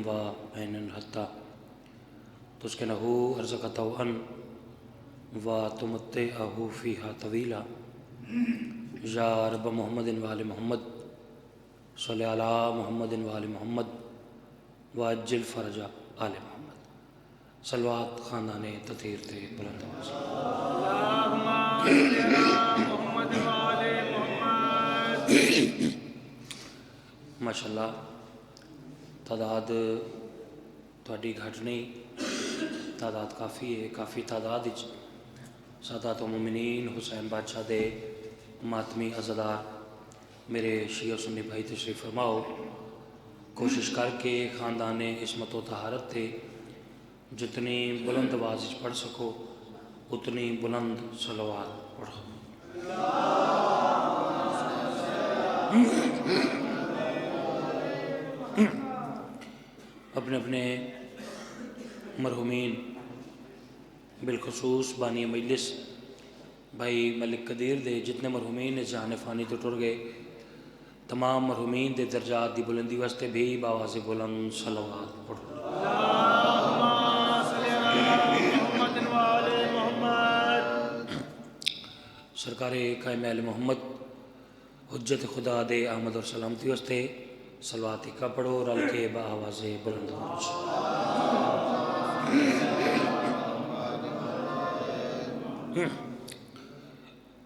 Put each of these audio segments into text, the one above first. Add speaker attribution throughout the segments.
Speaker 1: و عین حتی تسکنہ ارزقتہ ان و تمتعہ فیہا طویلا یا رب محمد و آل محمد صلی علی محمد و آل محمد وعجل فرج آل محمد۔ صلوات خاندان تطہیر تے بلند آواز۔
Speaker 2: اللہم صلی علی محمد و آل محمد۔
Speaker 1: ماشاءاللہ تعداد تھوڑی گھٹ نہیں، تعداد کافی ہے، کافی تعداد وچ سادات مومنین حسین بادشاہ دے ماتمی عزادار میرے شیعہ سنی بھائی تشریف فرماؤ، کوشش کر کے خاندان عصمت و طہارت تھے جتنی بلند آواز وچ پڑھ سکو اتنی بلند صلوات پڑھو۔ اپنے اپنے مرحومین بالخصوص بانی مجلس بھائی ملک قدیر دے جتنے مرحومین اس جہان فانی تو ٹر گئے، تمام مرحومین دے درجات دی بلندی واسطے بھی باواز بلند صلوات پڑھو۔
Speaker 2: اللہم صلی علی محمد و آل محمد۔
Speaker 1: سرکار قائم اہل محمد حجت خدا دے آمد اور سلامتی واسطے صلوات کا پڑھو رل کے باواز بلند پڑھو۔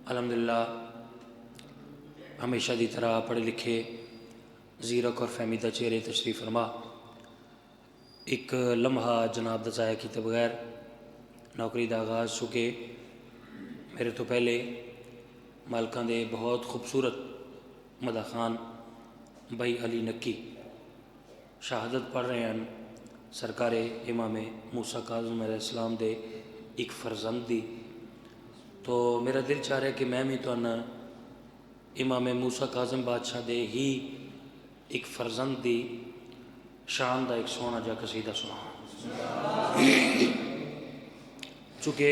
Speaker 1: الحمدللہ ہمیشہ دی طرح پڑھے لکھے زیرک اور فہمیدہ چہرے تشریف فرما، ایک لمحہ جناب دا ضائع کیتے بغیر نوکری دا آغاز چکے میرے تو پہلے مالکان دے بہت خوبصورت مدح خان بھائی علی نکی شہادت پڑھ رہے ہیں سرکار امام موسیٰ کاظم علیہ السلام دے ایک فرزند دی، تو میرا دل چاہ رہا ہے کہ میں بھی تو امام موسیٰ کاظم بادشاہ دے ہی ایک فرزند دی شان دا ایک سونا جا قصیدہ سنا، چونکہ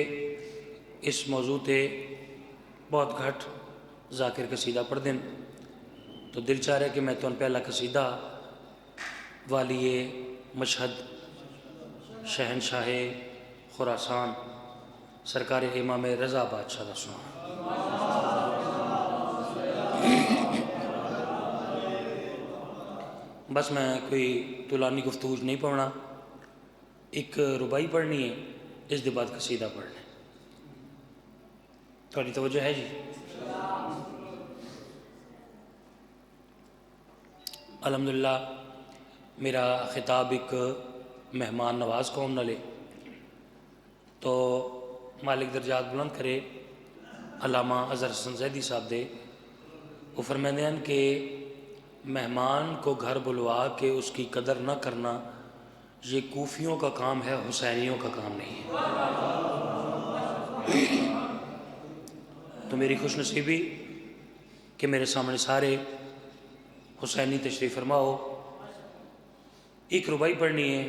Speaker 1: اس موضوع تے بہت گھٹ ذاکر قصیدہ پڑھ دیں تو دل چاہ رہا ہے کہ میں تو پہلا قصیدہ والی مشہد شہنشاہ خراسان سرکار امام رضا بادشاہ دا سنا۔ بس میں کوئی طولانی گفتگو نہیں پڑھنا، ایک ربائی پڑھنی ہے، اس دے بعد قصیدہ پڑھنا ہے۔ تھوڑی توجہ ہے جی؟ الحمدللہ میرا خطاب ایک مہمان نواز قوم نہ لے تو مالک درجات بلند کرے علامہ اظہر حسن زیدی صاحب دے، وہ فرماتے ہیں کہ مہمان کو گھر بلوا کے اس کی قدر نہ کرنا یہ کوفیوں کا کام ہے، حسینیوں کا کام نہیں ہے۔ تو میری خوش نصیبی کہ میرے سامنے سارے حسینی تشریف فرماؤ، ایک ربائی پڑھنی ہے،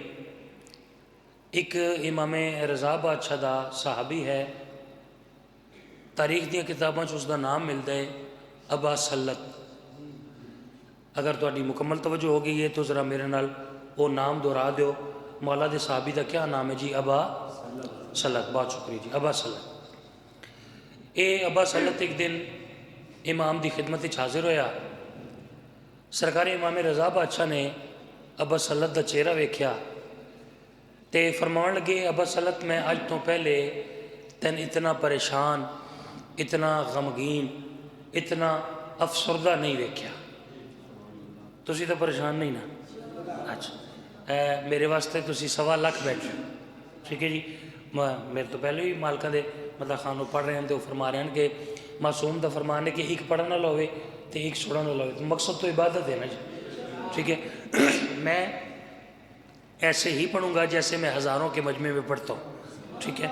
Speaker 1: ایک امام رضا بادشاہ دا صحابی ہے، تاریخ دیا کتاباں اس دا نام ملتا ہے ابا سلط۔ اگر تہاڈی مکمل توجہ ہو گئی ہے تو ذرا میرے نال وہ نام دہرا دیو، مولا دے صحابی دا کیا نام ہے جی؟ ابا سلط۔ بہت شکریہ جی، ابا سلط۔ اے ابا سلط ایک دن امام دی خدمت حاضر ہویا، سرکار امام رضا بادشاہ نے ابا سلط دا چہرہ ویکھیا تے فرمان لگے ابا سلط میں اج تو پہلے تین اتنا پریشان، اتنا غمگین، اتنا افسردہ نہیں ویکھیا۔ تسی تو پریشان نہیں نا؟ اچھا میرے واسطے تسی 1.25 لاکھ بیٹھ رہے، ٹھیک ہے جی؟ میرے تو پہلے ہی مالکان دے مطلب خانوں پڑھ رہے ہیں تو فرما رہے ہیں کہ معصوم دا فرمان ہے کہ ایک پڑھنا لوے تو ایک چھوڑنا لوے، تو مقصد تو عبادت ہے نا جی، ٹھیک ہے؟ میں ایسے ہی پڑھوں گا جیسے میں ہزاروں کے مجمع میں پڑھتا ہوں، ٹھیک ہے؟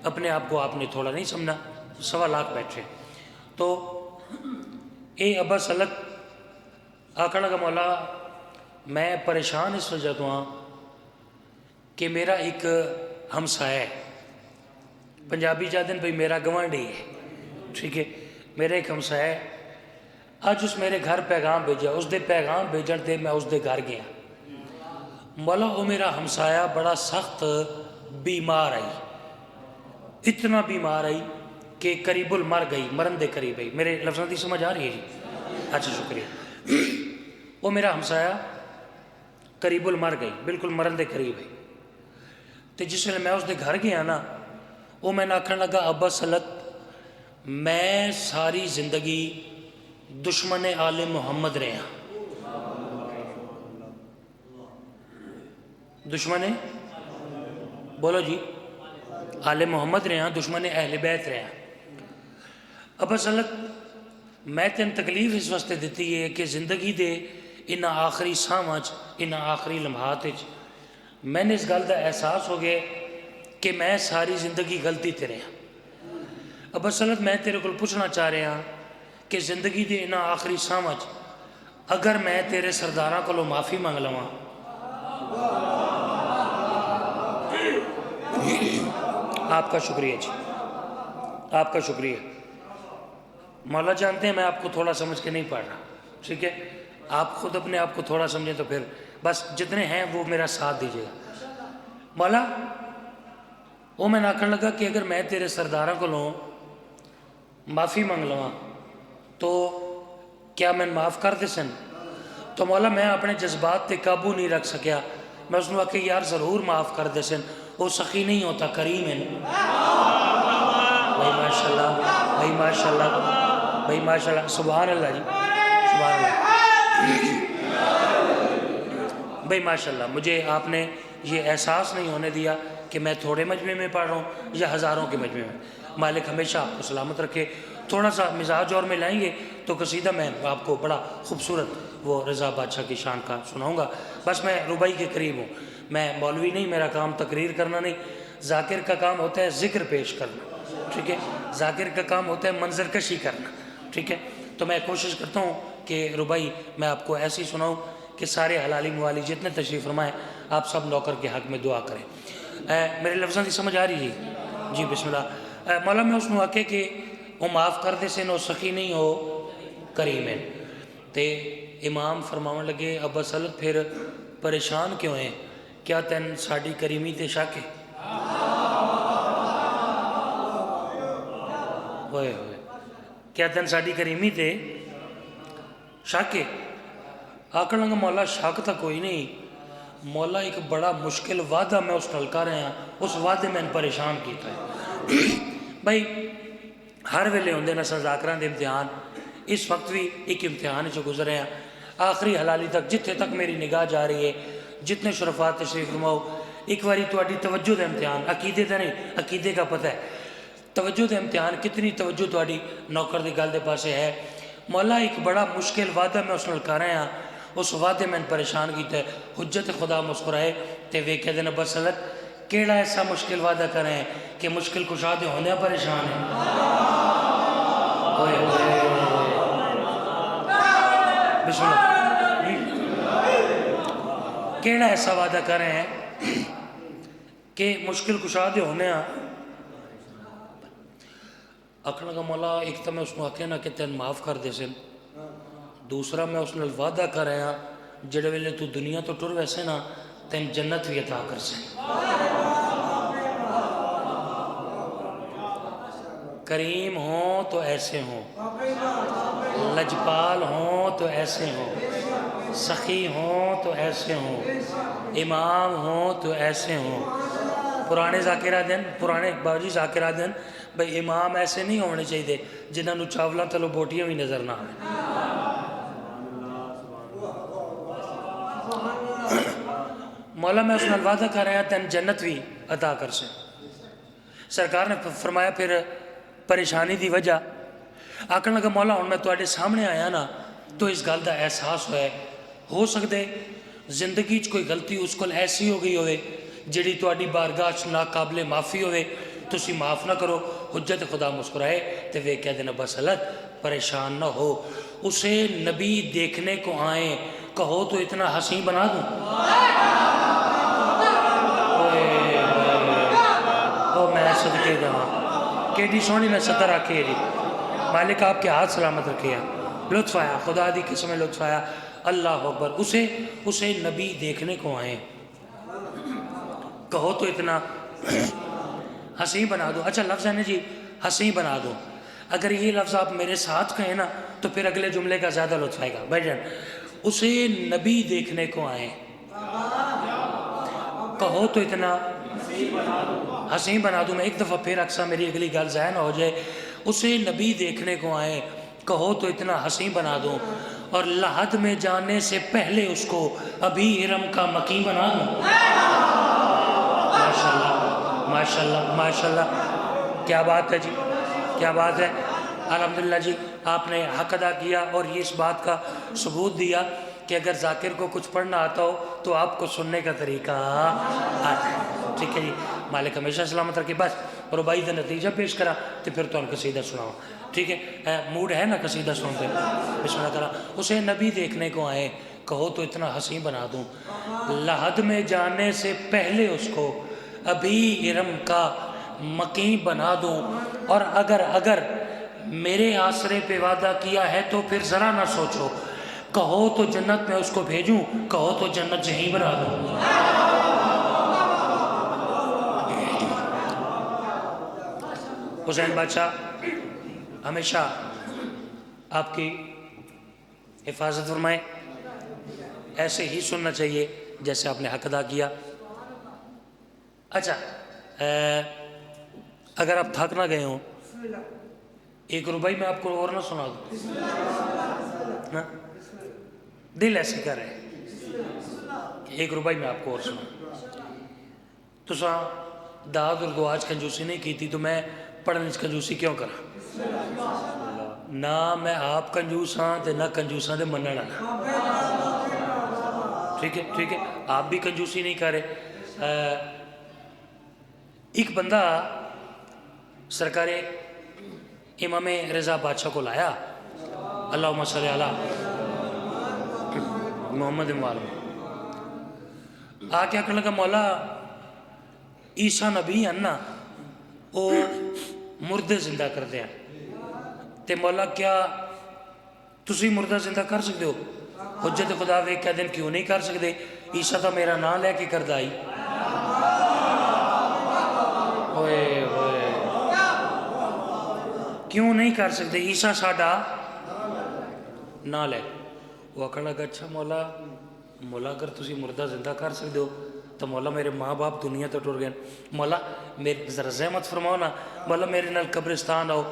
Speaker 1: اپنے آپ کو آپ نے تھوڑا نہیں سمجھنا، 1.25 لاکھ بیٹھے تو اے ابا سلط آکھنا کا مولا میں پریشان اس وجہ تو ہاں کہ میرا ایک ہمسایہ ہے، پنجابی چاہتے ہیں بھئی میرا گوانڈی ہے، ٹھیک ہے؟ میرا ایک ہمسایہ ہے، آج اس میرے گھر پیغام بھیجا، اس دے پیغام بھیجن دے میں اس دے گھر گیا، مولا وہ میرا ہمسایہ بڑا سخت بیمار آئی، اتنا بیمار آئی کہ قریب المر گئی، مرن دے قریب آئی۔ میرے لفظوں کی سمجھ آ رہی ہے جی؟ اچھا شکریہ۔ وہ میرا ہمسایہ قریب المر گئی، بالکل مرن دے قریب آئی۔ تو جس ویلے میں اس دے گھر گیا نا، وہ میں آکھن لگا ابا سلط میں ساری زندگی دشمن آل محمد رہا، دشمن بولو جی آل محمد رہا، دشمن اہل بیت رہا۔ ابا سلط میں تین تکلیف اس واسطے دیتی ہے کہ زندگی دے ان آخری ساواں ان آخری لمحات میں نے اس گل کا احساس ہو گیا کہ میں ساری زندگی غلطی تے رہا۔ ابا سلط میں تیرے کو پوچھنا چاہ رہا ہاں کہ زندگی دے ان آخری ساواں اگر میں تیرے سرداراں کو معافی مانگ لواں، آپ کا شکریہ جی، آپ کا شکریہ۔ مولا جانتے ہیں میں آپ کو تھوڑا سمجھ کے نہیں پڑھ رہا، ٹھیک ہے؟ آپ خود اپنے آپ کو تھوڑا سمجھیں تو پھر بس جتنے ہیں وہ میرا ساتھ دیجیے گا۔ مولا وہ میں آکھن لگا کہ اگر میں تیرے سرداراں کو معافی مانگ لواں تو کیا میں معاف کر دے سن؟ تو مولا میں اپنے جذبات تے قابو نہیں رکھ سکیا، میں اس نے کہا کہ یار ضرور معاف کر دے سن، وہ سخی نہیں ہوتا، کریم ہے۔ بھائی ماشاءاللہ، بھائی ماشاءاللہ، بھائی ماشاءاللہ، سبحان اللہ جی، سبحان اللہ۔ بھائی ماشاءاللہ مجھے آپ نے یہ احساس نہیں ہونے دیا کہ میں تھوڑے مجمع میں پڑھ رہا ہوں یا ہزاروں کے مجمع میں۔ مالک ہمیشہ آپ کو سلامت رکھے۔ تھوڑا سا مزاج اور میں لائیں گے تو قصیدہ میں آپ کو بڑا خوبصورت وہ رضا بادشاہ کی شان کا سناؤں گا۔ بس میں ربائی کے قریب ہوں، میں مولوی نہیں، میرا کام تقریر کرنا نہیں، ذاکر کا کام ہوتا ہے ذکر پیش کرنا، ٹھیک ہے؟ ذاکر کا کام ہوتا ہے منظر کشی کرنا، ٹھیک ہے؟ تو میں کوشش کرتا ہوں کہ ربائی میں آپ کو ایسی سناؤں کہ سارے حلالی موالی جتنے تشریف فرمائیں آپ سب نوکر کے حق میں دعا کریں۔ میرے لفظوں کی سمجھ آ رہی ہے جی؟ بسم اللہ۔ مولا میں اس نے آکے کہ وہ معاف کر دے سن، وہ سخی نہیں ہو کریم ہے۔ تے امام فرماؤں لگے ابا سلط پھر پریشان کیوں ہیں؟ کیا تین ساڑی کریمی تے شک ہے؟ ہوئے ہوئے، کیا تین ساڑی کریمی تے شک ہے؟ آکھن لگا مولا شک تا کوئی نہیں، مولا ایک بڑا مشکل وعدہ میں اس نال کر رہا ہاں، اس وعدے میں پریشان کیتا ہے۔ بھائی ہر ویلے ہوندے نا ذاکراں دے امتحان، اس وقت بھی ایک امتحان سے گزرے ہیں، آخری حلالی تک جتنے تک میری نگاہ جا رہی ہے، جتنے شرفات تشریف فرماؤ، ایک باری تہاڈی توجہ دے امتحان، عقیدے دا نہیں، عقیدے کا پتہ ہے، توجہ دے امتحان کتنی توجہ تہاڈی نوکر دی گل دے پاسے ہے۔ مولا ایک بڑا مشکل وعدہ میں اس نال کر رہا ہاں، اس وعدے میں پریشان کیتا ہے۔ حجت خدا مسکرائے تے ویکھے دے ابا سلط کیڑا ایسا مشکل وعدہ کر رہے ہیں کہ مشکل کشا دے ہوندے پریشان ہیں۔ ہوئے ہوئے بسم اللہ، کیڑا ایسا وعدہ کر رہے ہیں کہ مشکل کشا دے ہونے ہاں۔ آکھن لگا مولا ایک تو میں اس کو آکھے نا کہ تین معاف کر دے سن، دوسرا میں اس نال وعدہ کر رہا ہاں جڑے ویلے تو دنیا تو ٹر ویسے نا تین جنت بھی عطا کر سے۔ کریم ہوں تو ایسے ہوں، لجپال ہوں تو ایسے ہوں، سخی ہوں تو ایسے ہوں، امام ہوں تو ایسے ہوں۔ پرانے ذاکرہ دن، پرانے باجی ذاکرہ دن بھئی امام ایسے نہیں ہونے چاہیے جنہاں نو چاولاں تلو بوٹیاں بھی نظر نہ آئیں۔ مولا میں اس نے وعدہ کر رہا تین جنت بھی عطا کر سے۔ سرکار نے فرمایا پھر پریشانی دی وجہ، آکھن لگا مولا ہن میں تواڈے سامنے آیا نا تو اس گل دا احساس ہو سکتے زندگی کوئی غلطی اس کو ایسی ہو گئی ہوئے جڑی تواڈی بارگاہ ناقابل معافی ہوئے، تسی معاف نہ کرو۔ حجت خدا مسکرائے تے ویکھیا دے ابا سلط پریشان نہ ہو، اسے نبی دیکھنے کو آئیں، کہو تو اتنا حسین بنا دوں۔ او میں صدقے جاواں، کیڈی سونی میں ستر آکھے جی، مالک آپ کے ہاتھ سلامت رکھے ہیں۔ لطف آیا، خدا دی قسم لطف آیا، اللہ اکبر۔ اسے نبی دیکھنے کو آئیں، کہو تو اتنا ہنسی بنا دو. اچھا لفظ ہے نا جی ہنسی بنا دو. اگر یہ لفظ آپ میرے ساتھ کہیں نا تو پھر اگلے جملے کا زیادہ لطف آئے گا. بھائی جان اسے نبی دیکھنے کو آئے, کہو تو اتنا ہنسی بنا دوں. میں ایک دفعہ پھر اکثر میری اگلی گل ضائع نہ ہو جائے. اسے نبی دیکھنے کو آئے, کہو تو اتنا ہنسی بنا دوں, اور لحد میں جانے سے پہلے اس کو ابھی ارم کا مکی بنا دوں. ماشاءاللہ ماشاءاللہ ماشاءاللہ, کیا بات ہے جی, کیا بات ہے. الحمدللہ جی آپ نے حق ادا کیا اور یہ اس بات کا ثبوت دیا کہ اگر ذاکر کو کچھ پڑھنا آتا ہو تو آپ کو سننے کا طریقہ آتا ہے. ٹھیک ہے جی, مالک ہمیشہ سلامت رکھے. بس ربائی کا نتیجہ پیش کرا تو پھر تو قصیدہ سناؤ. ٹھیک ہے, موڈ ہے نا قصیدہ سنتے, بسم اللہ کرا. اسے نبی دیکھنے کو آئے, کہو تو اتنا ہنسی بنا دوں, لحد میں جانے سے پہلے اس کو ابھی ارم کا مکی بنا دوں. اور اگر میرے آسرے پہ وعدہ کیا ہے تو پھر ذرا نہ سوچو, کہو تو جنت میں اس کو بھیجوں, کہو تو جنت جہیں بنا دوں. حسین بادشاہ ہمیشہ آپ کی حفاظت فرمائے. ایسے ہی سننا چاہیے جیسے آپ نے حق ادا کیا. اچھا اگر آپ تھک نہ گئے ہوں, ایک ربائی میں آپ کو اور نہ سنا دوں, دل ایسے کر رہے کہ ایک ربائی میں آپ کو اور سنا. تو داد اور دعاج کنجوسی نہیں کی تھی تو میں پڑھنے کنجوسی کیوں کرا. نہ میں آپ کنجوس ہاں تے نہ کنجوساں دے منن والا. ٹھیک ہے ٹھیک ہے, آپ بھی کنجوسی نہیں کر رہے. ایک بندہ سرکار امام رضا بادشاہ کو لایا, اللہم صلی علی محمد وآلہ, آ کے کہنے لگا مولا عیسیٰ نبی ہیں نا, وہ مردے زندہ کرتے ہیں, تے مولا کیا تسی مردہ زندہ کر سکتے ہو؟ حجت خدا ویک کہہ دیں کیوں نہیں کر سکتے, عیسیٰ تو میرا نام لے کے کردہ آئی. ہوئے ہوئے کیوں نہیں کر سکتے, عیسیٰ ساڈا نہ لے. وہ کہنے لگا اچھا مولا اگر تسی مردہ زندہ کر سکتے ہو تو مولا میرے ماں باپ دنیا تو ٹر گئے, مولا میرے ذرا زحمت فرماؤ نا, مولا میرے نال قبرستان آؤ.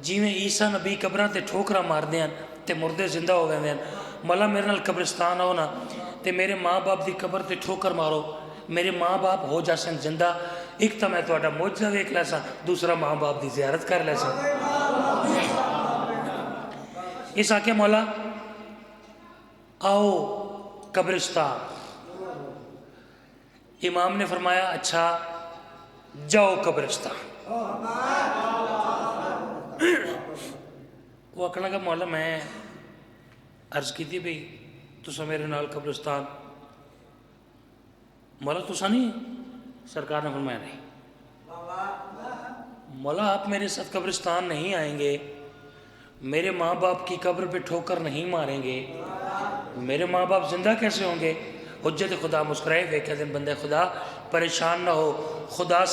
Speaker 1: جی میں عیسیٰ نبی قبراں تے ٹھوکرا مار دیاں تے مردے زندہ ہو گئے ہیں, مولا میرے نال قبرستان آؤ نا تے میرے ماں باپ دی قبر تے ٹھوکر مارو, میرے ماں باپ ہو جاسن زندہ. ایک تو میں تہاڈا معجزہ ویکھ لیساں, دوسرا ماں باپ دی زیارت کر لیساں. اس آکے مولا آؤ قبرستان. امام نے فرمایا اچھا جاؤ قبرستان. وہ کہنے لگا مولا میں عرض کی تھی بھئی تسا میرے نال قبرستان, مولا تسا نہیں, سرکار نے فرمایا نہیں. مولا آپ میرے ساتھ قبرستان نہیں آئیں گے, میرے ماں باپ کی قبر پہ ٹھوکر نہیں ماریں گے, میرے ماں باپ زندہ کیسے ہوں گے. حجت خدا مسکرائے ہوئے کہتے ہیں بندے خدا پریشان نہ ہو, خدا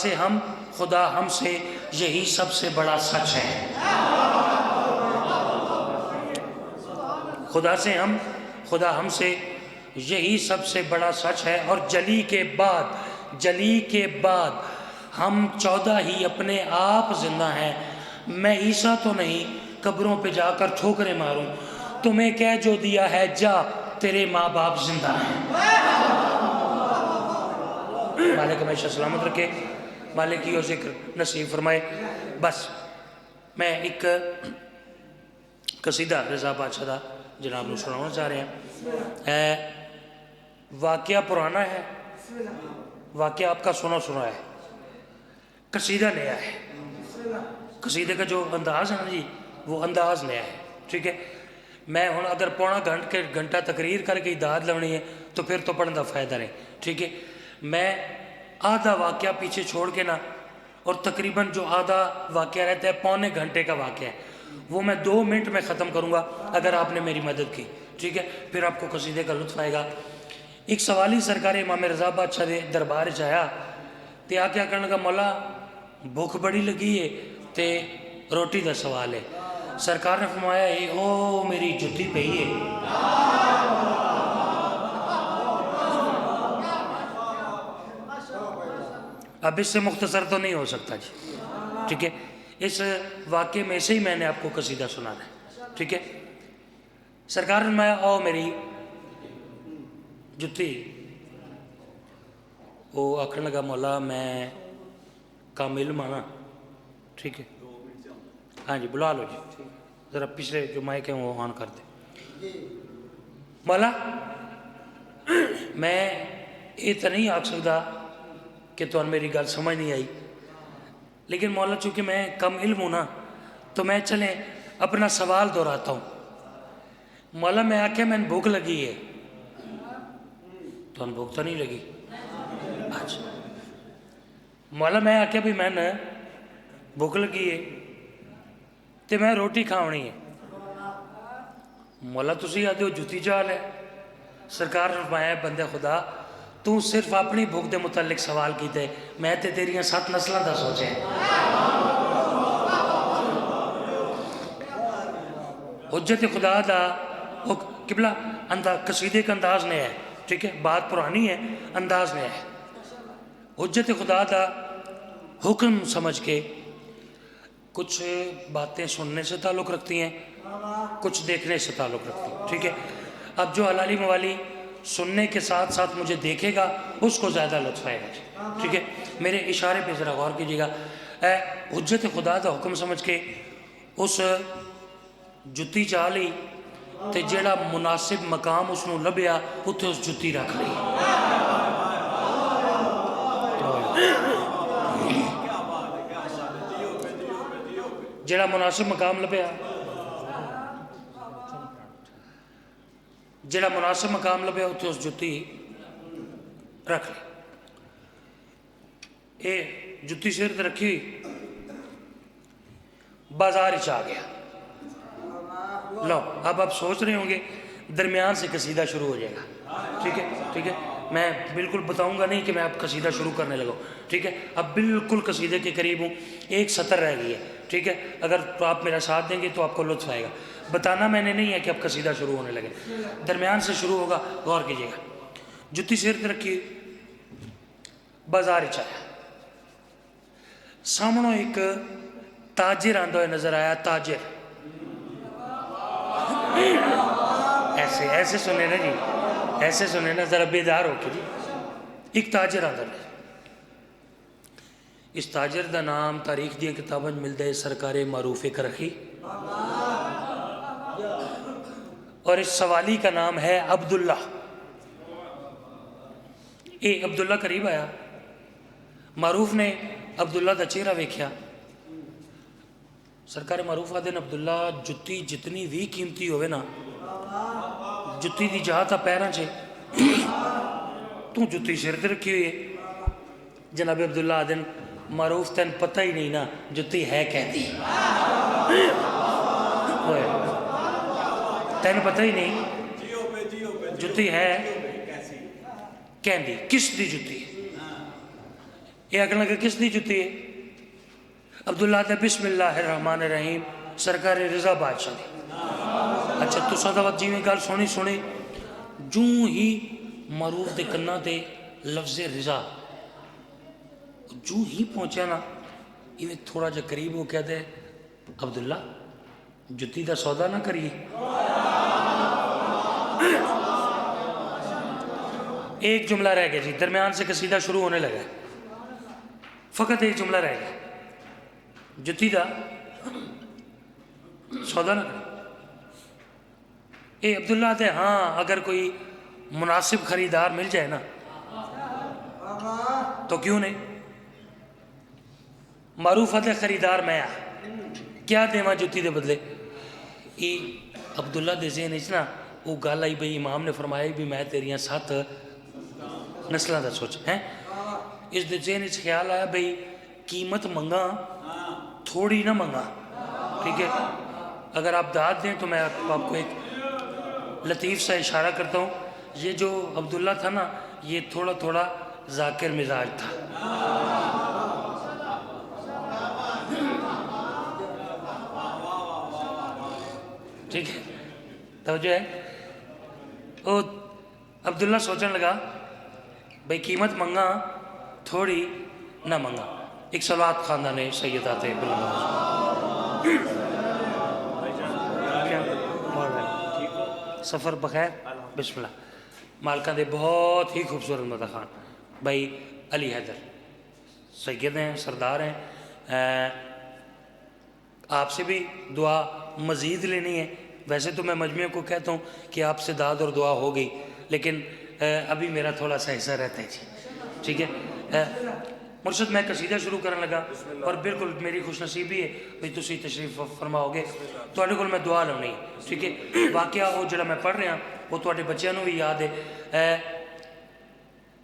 Speaker 1: ہم سے یہی سب سے بڑا سچ ہے. خدا ہم سے یہی سب سے بڑا سچ ہے. اور جلی کے بعد ہم 14 ہی اپنے آپ زندہ ہیں. میں عیسیٰ تو نہیں قبروں پہ جا کر ٹھوکریں ماروں, تمہیں کہہ جو دیا ہے جا تیرے ماں باپ زندہ ہیں. مالک ہمیشہ سلامت رکھے, مالک کی اور ذکر نصیب فرمائے. بس میں ایک قصیدہ رضا بادشاہ دا جناب نے سنانا چاہ رہے ہیں. واقعہ پرانا ہے, واقعہ آپ کا سنا ہے, قصیدہ نیا ہے. قصیدے کا جو انداز ہے نا جی وہ انداز نیا ہے. ٹھیک ہے, میں ہوں اگر پونا گھنٹہ تقریر کر کے داد لونی ہے تو پھر تو پڑھنے کا فائدہ نہیں. ٹھیک ہے, میں آدھا واقعہ پیچھے چھوڑ کے نا, اور تقریباً جو آدھا واقعہ رہتا ہے پونے گھنٹے کا واقعہ ہے, وہ میں 2 منٹ میں ختم کروں گا اگر آپ نے میری مدد کی. ٹھیک ہے, پھر آپ کو قصیدے کا لطف آئے گا. ایک سوالی سرکار امام رضا بادشاہ دے دربار آیا, تے آ کے آکھن لگا مولا بھوک بڑی لگی ہے تے روٹی دا سوال ہے. سرکار نے فرمایا اے او میری جُتی پئی ہے. اب اس سے مختصر تو نہیں ہو سکتا جی. ٹھیک ہے, اس واقعے میں سے ہی میں نے آپ کو قصیدہ سنانا ہے. ٹھیک ہے, سرکار نے فرمایا او میری جُتی. وہ آکھن لگا مولا میں کام علم آنا. ٹھیک ہے, ہاں جی بلا لو جی, ذرا پچھلے جو مائک ہیں وہ آن کر دیں. مولا میں یہ تو نہیں آکھ سکتا کہ تو میری گل سمجھ نہیں آئی, لیکن مولا چونکہ میں کم علم ہوں نا تو میں چلیں اپنا سوال دہراتا ہوں. مولا میں آکھیا میں بھوک لگی ہے. تو بھوک تو نہیں لگی. اچھا مولا میں آکھیا بھی میں نے بھوک لگی ہے تو میں روٹی کھاونی ہے. مولا تسی آدھے ہو جُتی چال ہے. سرکار نے فرمایا بندے خدا تو صرف اپنی بھوک دے متعلق سوال کیتے, میں تے تیریاں 7 نسلوں دا سوچے. حجت خدا دا قبلہ قصیدے کا انداز نیا ہے. ٹھیک ہے, بات پرانی ہے, انداز نیا ہے. حجت خدا دا حکم سمجھ کے کچھ باتیں سننے سے تعلق رکھتی ہیں, کچھ دیکھنے سے تعلق رکھتی ہیں. ٹھیک ہے, اب جو حلالی موالی سننے کے ساتھ ساتھ مجھے دیکھے گا اس کو زیادہ لطف آئے گا. ٹھیک ہے, میرے اشارے پہ ذرا غور کیجیے گا. حجت خدا دا حکم سمجھ کے اس جُتی چا لی تے جیڑا مناسب مقام اس نو لبیا اتھے اس جُتی رکھ لی. جیڑا مناسب مقام لبیا, جیڑا مناسب مقام لبیا اتھے اس جُتی رکھ لی. اے جُتی سر تے رکھی ہوئی بازار ہی آ گیا. لو اب آپ سوچ رہے ہوں گے درمیان سے قصیدہ شروع ہو جائے گا. ٹھیک ہے, ٹھیک ہے, میں بالکل بتاؤں گا نہیں کہ میں اب قصیدہ شروع کرنے لگا. ٹھیک ہے, اب بالکل قصیدے کے قریب ہوں, ایک سطر رہ گئی ہے. ٹھیک ہے, اگر تو آپ میرا ساتھ دیں گے تو آپ کو لطف آئے گا. بتانا میں نے نہیں ہے کہ اب قصیدہ شروع ہونے لگے, درمیان سے شروع ہوگا, غور کیجیے گا. جُتی سر تے رکھی بازار ہی آیا. سامنے ایک تاجر آندا ہوئے نظر آیا. تاجر ایسے ایسے سنے نا جی, ایسے سنے نا, ذرا بیدار ہو کے جی. ایک تاجر آندا ہے. اس تاجر دا نام تاریخ دی کتاباں ملدا ہے سرکار معروف کرخی, اور اس سوالی کا نام ہے عبداللہ. اے عبداللہ قریب آیا. معروف نے عبداللہ دا چہرہ ویکھیا. سرکار معروف آدھے عبداللہ جُتی جتنی بھی قیمتی ہوئے نا, جُتی دی جہاں تا پیران چھے, تو جُتی سر تے رکھی ہوئی ہے. جناب عبداللہ آدھے معروف تین پتہ ہی نہیں نا جُتی ہے کہتی. تین پتہ ہی نہیں جُتی ہے کہندی. کس دی جُتی ہے؟ یہ اگلا کہ کس دی جُتی ہے؟ عبداللہ دے بسم اللہ الرحمن الرحیم سرکار رضا بادشاہ دی. اچھا تو سادہ وقت جی میں گل سونی سونی جو ہی معروف دے کنہ دے لفظ رضا جو ہی پہنچا نا, یہ تھوڑا جا قریب ہو کیا دے عبداللہ جُتی دا سودا نہ کریے. ایک جملہ رہ گیا جی, درمیان سے قصیدہ شروع ہونے لگا. فقط ایک جملہ رہ گیا, جُتی دا سودا نہ کرے. اے عبداللہ دے ہاں اگر کوئی مناسب خریدار مل جائے نا تو کیوں نہیں. معروف دے خریدار میں کیا دیواں جُتی دے بدلے. یہ عبداللہ دے ذہن نا وہ گل آئی بھئی امام نے فرمایا بھی میں تیریاں 7 نسلوں دا سوچ ہیں. اس دے ذہن خیال آیا بھئی قیمت منگا تھوڑی نہ منگا. ٹھیک ہے, اگر آپ داد دیں تو میں آپ کو ایک لطیف سا اشارہ کرتا ہوں. یہ جو عبداللہ تھا نا یہ تھوڑا تھوڑا ذاکر مزاج تھا. ٹھیک ہے توجہ ہے. وہ عبداللہ سوچنے لگا بھئی قیمت منگا تھوڑی نہ منگا. ایک سلوات خاندان سیدہ تھے بلند آواز. سفر بخیر بسم اللہ. مالکہ دے بہت ہی خوبصورت مدہ خان بھائی علی حیدر سید ہیں سردار ہیں. آپ سے بھی دعا مزید لینی ہے. ویسے تو میں مجمع کو کہتا ہوں کہ آپ سے داد اور دعا ہو گئی لیکن ابھی میرا تھوڑا سا حصہ رہتا ہے جی. ٹھیک ہے مرشد میں قصیدہ شروع کرنے لگا اور بالکل میری خوش نصیبی ہے بھئی تسی تشریف فرماؤ گے تواڈے کول میں دعا لونی. ٹھیک ہے واقعہ وہ جڑا میں پڑھ رہا وہ تواڈے بچیاں نوں بھی یاد ہے.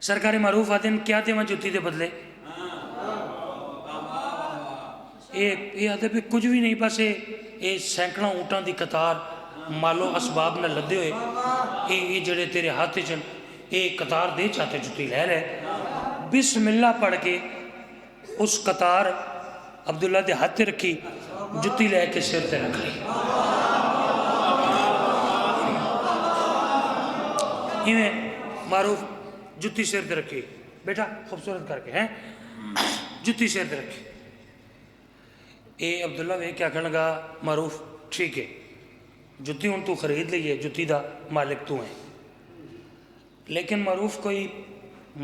Speaker 1: سرکار معروف آتے ہیں کیا دیواں جُتی دے بدلے یہ آتے بھی کچھ بھی نہیں بس یہ سینکڑوں اونٹاں دی قطار مالو اسباب نہ لدے ہوئے یہ جڑے تیرے ہاتھ چن یہ قطار دے چاہتے جُتی لے لے. بسم اللہ پڑھ کے اس قطار عبداللہ دے ہاتھ رکھی جُتی لے کے سر تے رکھ لی. یہ معروف جُتی سر تے رکھی بیٹا خوبصورت کر کے ہیں جُتی سر تے رکھی. اے عبداللہ وے کیا کہنے لگا معروف ٹھیک ہے جُتی ہوں تو خرید لیے جُتی دا مالک تو ہیں لیکن معروف کوئی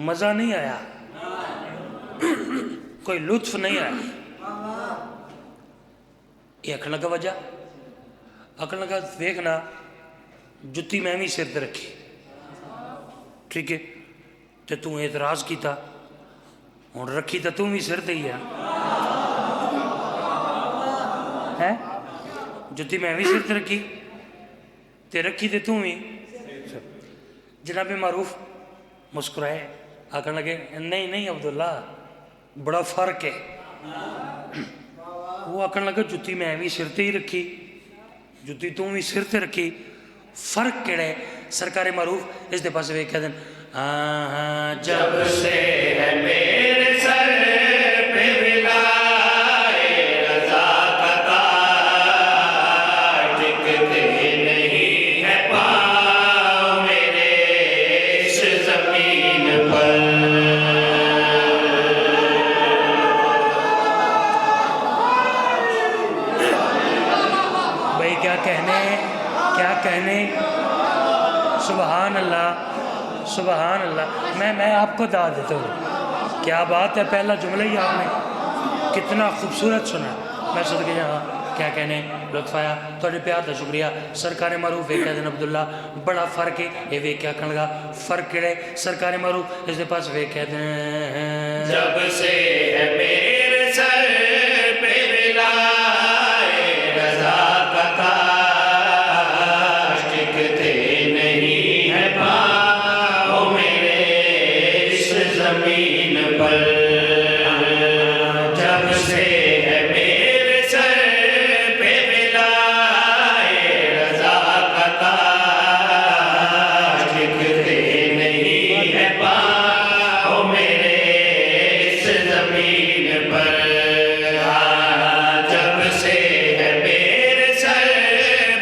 Speaker 1: مزہ نہیں آیا کوئی لطف نہیں آیا. یہ اکھن لگا وجہ اکھن لگا ویکھنا جُتی میں بھی سر تے رکھی ٹھیک ہے تے تو اعتراض کیتا ہوں رکھی تو تم بھی سر تے ہی ہے جُتی میں بھی سر تے رکھی تے رکھی تے تم بھی. جناب معروف مسکرائے آکھن لگے نہیں نہیں عبداللہ بڑا فرق ہے. وہ آکھن لگا جُتی میں بھی سر تے ہی رکھی جُتی تم بھی سر تے رکھی فرق کیڑا ہے. سرکار معروف اس دے پاس وے کہہ دیں جب سے ہے میرے سر پہ ولائے رضا کا تاج ٹکتے نہیں ہے پاؤں میرے اس زمین پر. بھائی کیا کہنے سبحان اللہ سبحان اللہ. میں آپ کو دعا دیتا ہوں کیا بات ہے پہلا جملہ ہی آپ نے کتنا خوبصورت سنا. میں صدقے یہاں کیا کہنے لطف آیا تھوڑے پیار دا شکریہ. سرکار معروف ایک دن عبداللہ بڑا فرق ہے یہ وے کیا کہنے لگا فرق کیڑے. سرکار معروف اس دے پاس وے کہہ دیں جب سے ہے میرے سر پہ ولائے رضا کا تاج ٹکتے نہیں ہے پاؤں میرے اس زمین پر. جب سے ہے میرے سر پہ ولائے رضا کا تاج ٹکتے نہیں ہے پاؤں میرے اس زمین پر. جب سے ہے میرے سر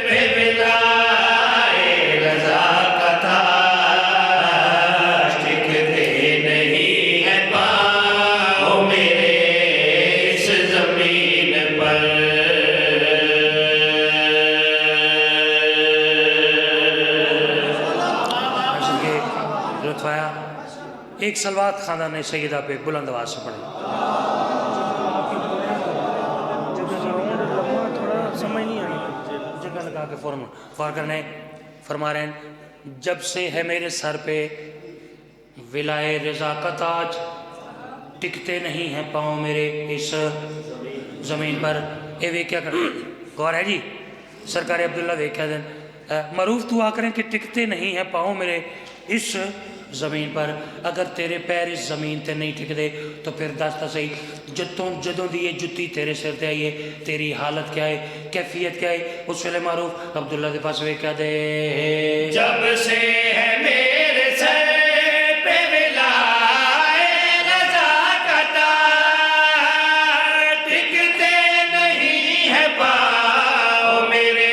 Speaker 1: پہ ولائے رضا کا تاج ٹکتے نہیں ہے پاؤں میرے اس زمین پر. لطف آیا ایک سلوات خاندان سیدہ پہ بلند آواز سے پڑھیں.
Speaker 2: تھوڑا سمجھ نہیں آئی
Speaker 1: جگہ لگا کے فوراً کرنے فرما رہے ہیں جب سے ہے میرے سر پہ ولائے رضا کا تاج ٹکتے نہیں ہیں پاؤں میرے اس زمین پر. اے وے کیا کر غور ہے جی سرکار عبداللہ وے کہہ دیں معروف تو آ کریں کہ ٹکتے نہیں ہیں پاؤں میرے اس زمین پر. اگر تیرے پیر اس زمین تے نہیں ٹک دے تو پھر دستا صحیح جدوں دی یہ جُتی تیرے سر تے آئی ہے تیری حالت کیا ہے کیفیت کیا ہے. اس ویلے معروف عبداللہ دے پاس وے کہہ دے جب سے ہے میرے سر پہ ولائے رضا کا تاج ٹکتے نہیں ہے پاؤں میرے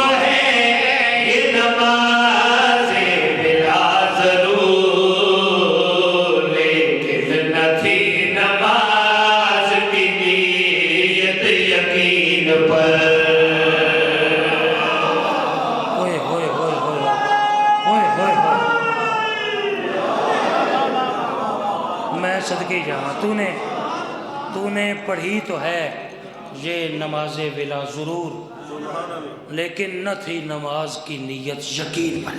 Speaker 3: تو ہے یہ نماز بلا ضرور، لیکن نہ تھی نماز کی نیت یقین پر۔
Speaker 1: ہوئے ہوئے ہوئے ہوئے ہوئے ہوئے ہوئے، میں صدقے جاؤں، تو نے پڑھی تو ہے یہ نماز بلا ضرور، لیکن نہ تھی نماز کی نیت یقین پر۔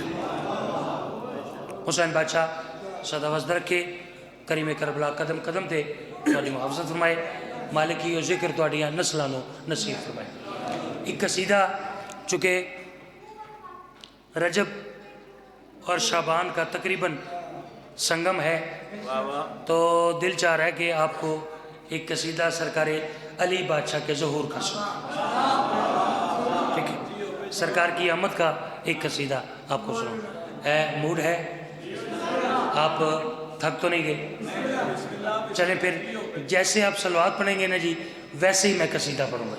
Speaker 1: حسین بادشاہ سدا وزدر کے کریم کربلا قدم قدم تے تھوڑی محافظت فرمائے، مالکی و ذکر تھوڑیاں نسلانو نصیب فرمائے۔ ایک قصیدہ چونکہ رجب اور شعبان کا تقریباً سنگم ہے، تو دل چاہ رہا ہے کہ آپ کو ایک قصیدہ سرکار علی بادشاہ کے ظہور کا سنا، ٹھیک ہے؟ سرکار کی آمد کا ایک قصیدہ آپ کو سناؤں۔ موڈ ہے؟ آپ تھک تو نہیں گئے؟ چلیں پھر جیسے آپ صلوات پڑھیں گے نا جی، ویسے ہی میں قصیدہ پڑھوں گا۔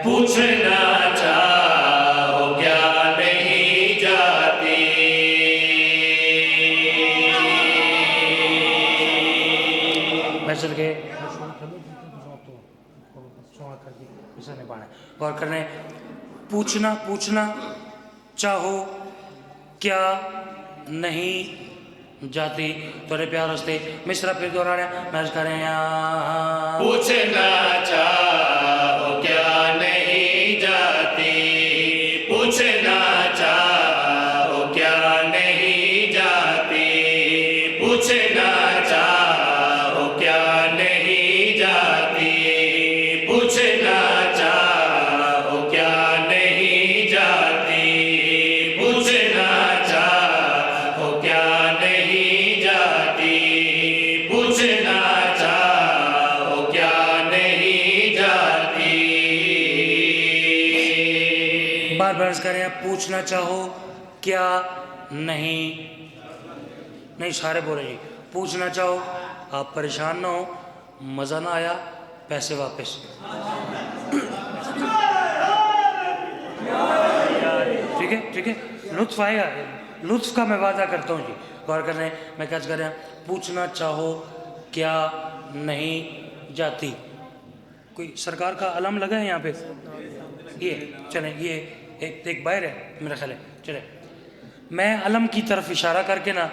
Speaker 3: پوچھنا چاہو کیا نہیں جاتی،
Speaker 1: میں چل کے غور کرنے، پوچھنا چاہو کیا نہیں جاتی، تھوڑے پیار ہستے مصرع پھر دورا رہے ہیں، میں عرض کر رہے ہیں
Speaker 3: پوچھنا چاہو کیا نہیں جاتی، پوچھنا چاہو کیا نہیں جاتی، پوچھنا چاہو کیا نہیں جاتی، پوچھنا چاہو کیا نہیں جاتی، پوچھنا چاہو کیا نہیں جاتی، پوچھنا چاہو کیا نہیں جاتی۔
Speaker 1: بار بار عرض کر رہے ہیں پوچھنا چاہو کیا نہیں سارے بولے جی، پوچھنا چاہو، آپ پریشان نہ ہو، مزہ نہ آیا پیسے واپس۔ ٹھیک ہے، لطف آئے گا، لطف کا میں وعدہ کرتا ہوں جی۔ غور کر رہے ہیں، میں کیا کر رہے ہیں، پوچھنا چاہو کیا نہیں جاتی۔ کوئی سرکار کا علم لگا ہے یہاں پہ؟ یہ چلیں، یہ ایک باہر ہے میرا خیال ہے، چلیں میں علم کی طرف اشارہ کر کے نا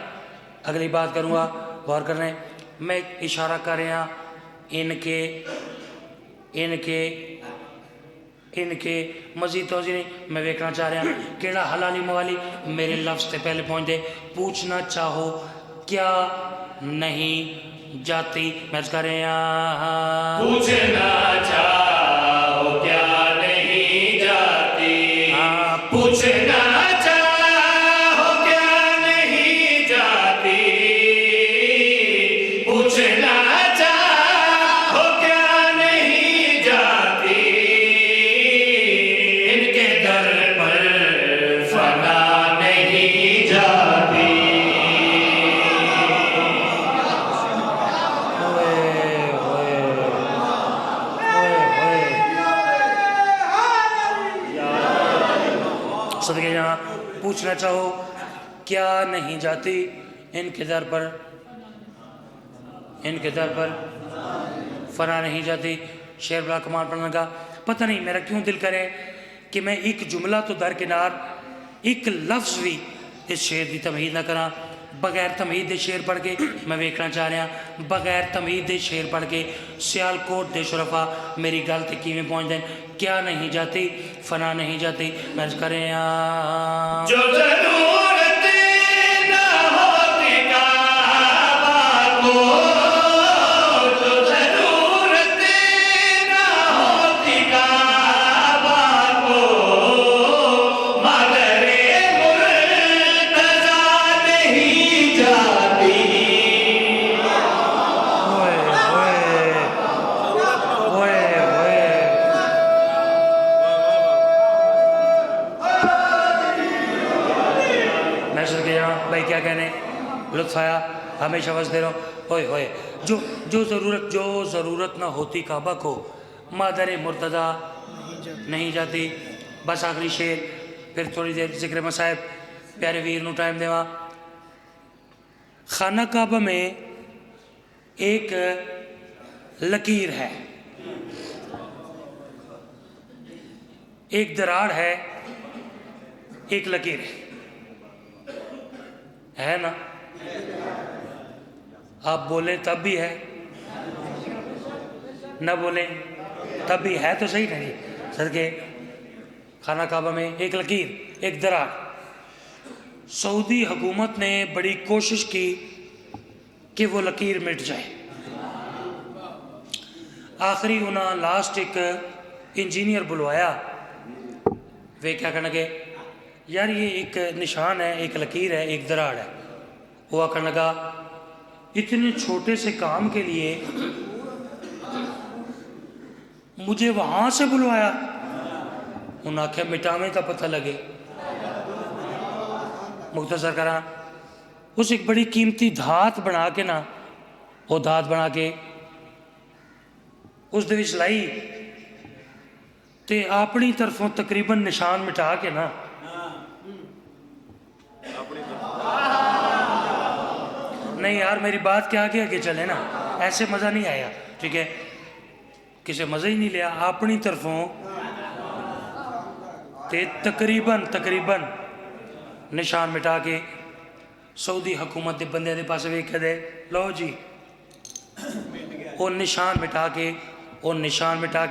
Speaker 1: اگلی بات کروں گا۔ غور کر رہے ہیں، میں اشارہ کر رہے ہیں ان کے مزید توضیح نہیں، میں ویکھنا چاہ رہا ہوں کیڑا حلالی موالی میرے لفظ تے پہلے پہنچ دے۔ پوچھنا چاہو کیا نہیں جاتی، میں کر رہے ہیں
Speaker 3: پوچھنا چاہو کیا نہیں جاتی، پوچھنا چاہو کیا نہیں جاتی، پوچھنا چاہو کیا نہیں جاتی، ان کے در پر فنا نہیں جاتی۔
Speaker 1: صدقے جہاں پوچھنا چاہو کیا نہیں جاتی، ان کے در پر فنا نہیں جاتی۔ شعر بلا کمال پڑھنے لگا، پتہ نہیں میرا کیوں دل کرے کہ میں ایک جملہ تو درکنار ایک لفظ بھی اس شعر دی تمہید نہ کراں۔ بغیر تمہید دے شعر پڑھ کے میں ویکھنا چاہ رہا ہوں، بغیر تمہید دے شعر پڑھ کے سیالکوٹ دے شرفا میری گل تے کیویں پہنچ دیں۔ کیا نہیں جاتی، فنا نہیں جاتی، میں عرض کر رہا ہوں
Speaker 3: جو ضرورت نہ ہوتی کعبہ کو، جو ضرورت نہ ہوتی کعبہ کو، مگر مرتضیٰ نہیں جاتی۔
Speaker 1: بھائی کیا کہنے، لطف آیا، ہمیشہ وز دے رہو، ہوئے جو ضرورت نہ ہوتی کعبہ کو مادر مرتضی نہیں جاتی. بس آخری شعر پھر تھوڑی دیر ذکر مصائب پیارے ویر نو ٹائم دیواں. خانہ کعبہ میں ایک لکیر ہے, ایک دراڑ ہے, ایک لکیر ہے نا. آپ بولیں تب بھی ہے, نہ بولیں تب بھی ہے, تو صحیح نا جی. صدقے خانہ کعبہ میں ایک لکیر, ایک دراڑ. سعودی حکومت نے بڑی کوشش کی کہ وہ لکیر مٹ جائے. آخری انہاں لاسٹ ایک انجینئر بلوایا. وہ کیا کہنا کہ یار یہ ایک نشان ہے, ایک لکیر ہے, ایک دراڑ ہے. وہ کہنے لگا اتنے چھوٹے سے کام کے لیے مجھے وہاں سے بلوایا. انہوں نے کہا مٹاویں تو پتہ لگے. مختصر کراں, اس ایک بڑی قیمتی دھات بنا کے نا, وہ دھات بنا کے اس دے وچ لائی تے اپنی طرفوں تقریباً نشان مٹا کے نا نہیں یار میری بات کے آگے آگے چلے نا, ایسے مزہ نہیں آیا. ٹھیک ہے, کسے مزہ ہی نہیں لیا. اپنی طرفوں تے تقریباً نشان مٹا کے سعودی حکومت دے بندے دے پاس ویکھ دے لو جی وہ نشان مٹا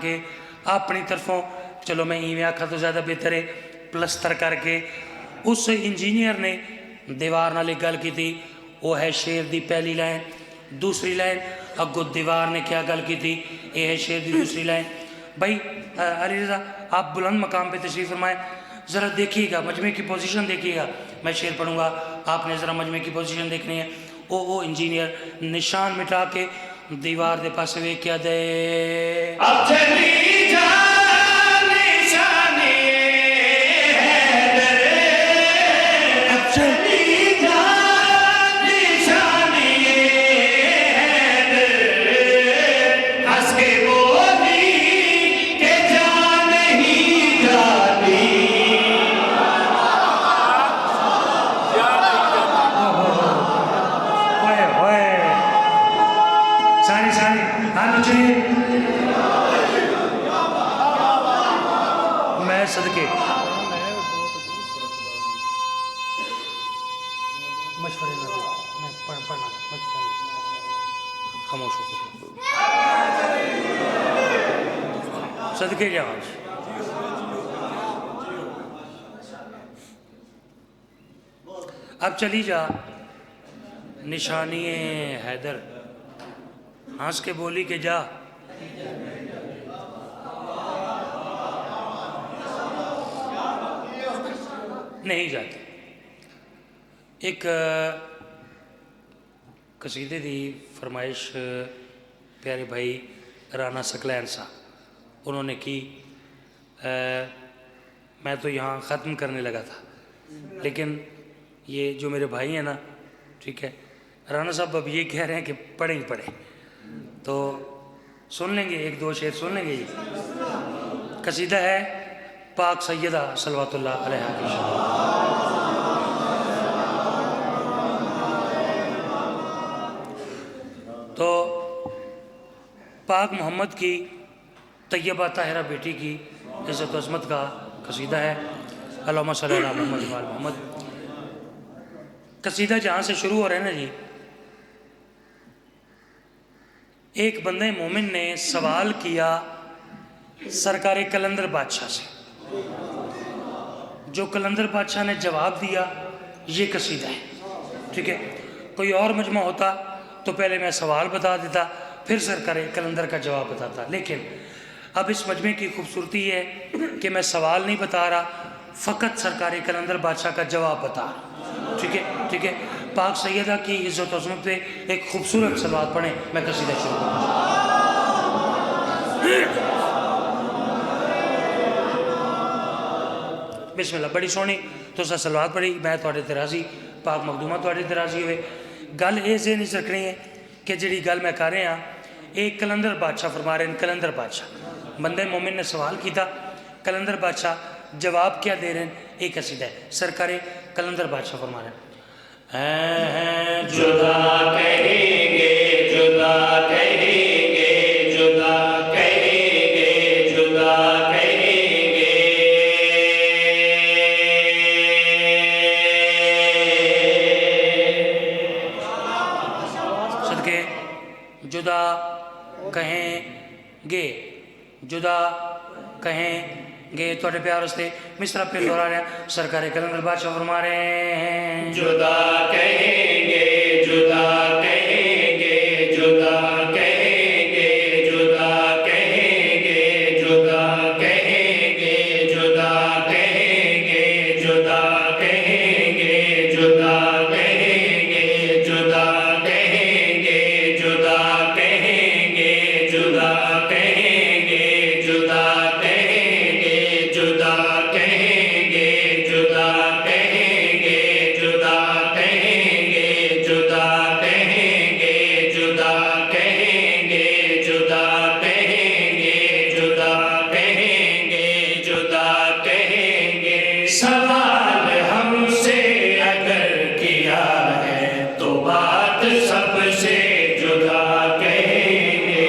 Speaker 1: کے اپنی طرفوں, چلو میں ایویں آکھا تو زیادہ بہتر ہے, پلسٹر کر کے اس انجینئر نے دیوار نال ایک گل کی تھی. وہ ہے شعر دی پہلی لائن. دوسری لائن اگو دیوار نے کیا گل کی تھی, یہ ہے شعر دی دوسری لائن. بھائی علی رضا آپ بلند مقام پہ تشریف فرمائیں, ذرا دیکھیے گا مجمع کی پوزیشن دیکھیے گا. میں شعر پڑھوں گا, آپ نے ذرا مجمع کی پوزیشن دیکھنی ہے. وہ انجینئر نشان مٹا کے دیوار دے پاس ویکھ کیا دے
Speaker 3: اب چلی جا نشانی حیدر, اب چلی جا نشانی حیدر, ہنس کے بولی کہ جان نہیں جاتی.
Speaker 1: ساری ہاتھ چاہیے میں صدقے مشورے نہ دو, میں پڑھنا مشورے خاموش ہو صدقے جاؤ. اب چلی جا نشانی حیدر, ہنس کے بولی کہ جا. نہیں جاتے. ایک قصیدے دی فرمائش پیارے بھائی رانا سکلین صاحب انہوں نے کی. میں تو یہاں ختم کرنے لگا تھا, لیکن یہ جو میرے بھائی ہیں نا, ٹھیک ہے, رانا صاحب اب یہ کہہ رہے ہیں کہ پڑھیں ہی پڑھیں, تو سن لیں گے, ایک دو شعر سن لیں گے. یہ قصیدہ ہے پاک سیدہ صلوات اللہ علیہ کی شان. تو پاک محمد کی طیبہ طاہرہ بیٹی کی عزت و عظمت کا قصیدہ ہے. اللہم صلی اللہ محمد وعلی محمد. قصیدہ جہاں سے شروع ہو رہا ہے نا جی, ایک بندہ مومن نے سوال کیا سرکار قلندر بادشاہ سے, جو قلندر بادشاہ نے جواب دیا یہ قصیدہ ہے. ٹھیک ہے, کوئی اور مجمع ہوتا تو پہلے میں سوال بتا دیتا پھر سرکار قلندر کا جواب بتاتا, لیکن اب اس مجمع کی خوبصورتی یہ ہے کہ میں سوال نہیں بتا رہا, فقط سرکار قلندر بادشاہ کا جواب بتا رہا. ٹھیک ہے, پاک سیدہ کی عزت و عظمت پہ ایک خوبصورت صلوات پڑھیں. میں قصیدہ شروع کروں. بسم اللہ. بڑی سونی تو سا صلوات پڑھی, میں تھوڑے تے راضی, پاک مخدومہ تھوڑے تے راضی ہوئے. گل یہ ذہن وچ رکھنی ہے کہ جڑی گل میں کر رہا ایک کلندر بادشاہ فرما رہے ہیں. کلندر بادشاہ بندے مومن نے سوال کیتا, کلندر بادشاہ جواب کیا دے رہے ہیں, ایک قصیدہ ہے. سرکار کلندر بادشاہ فرما رہے ہیں
Speaker 3: جدا کہیں گے, جدا کہیں گے, جدا کہیں گے, جدا کہیں گے.
Speaker 1: صدقے جدا کہیں گے, جدا کہیں گے. تھوڑے پیار سے مصرع پہ دہرا رہے ہیں. سرکار کلندر بادشاہ فرما رہے ہیں
Speaker 3: جدا کہیں گے, جدا کہیں گے, جدا کہیں گے, جدا کہیں گے, جدا کہیں گے, جدا کہیں گے, جدا کہیں گے, جدا کہیں گے, جدا کہیں گے, جدا کہیں گے, جدا کہیں گے, جدا کہیں گے, جدا کہیں گے, جدا کہیں گے, جدا کہیں گے, جدا کہیں گے, جدا کہیں گے, جدا کہیں گے, جدا کہیں گے, جدا کہیں گے. سوال ہم سے اگر کیا ہے تو بات سب سے جدا کہیں گے.